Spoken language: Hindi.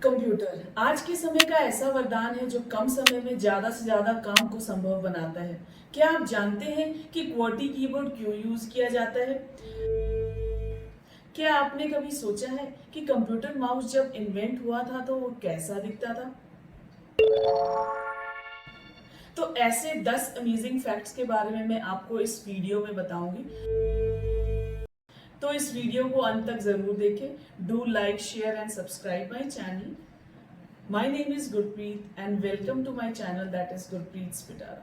कंप्यूटर आज के समय का ऐसा वरदान है जो कम समय में ज्यादा से ज्यादा काम को संभव बनाता है। क्या आप जानते हैं कि QWERTY कीबोर्ड क्यों यूज किया जाता है? क्या आपने कभी सोचा है कि कंप्यूटर माउस जब इन्वेंट हुआ था तो वो कैसा दिखता था? तो ऐसे 10 अमेजिंग फैक्ट्स के बारे में मैं आपको इस वीडियो में बताऊंगी। तो इस वीडियो को अंत तक जरूर देखें। Do like, share and subscribe my channel. My name is Gurpreet and welcome to my channel, that is Gurpreet's Pitara.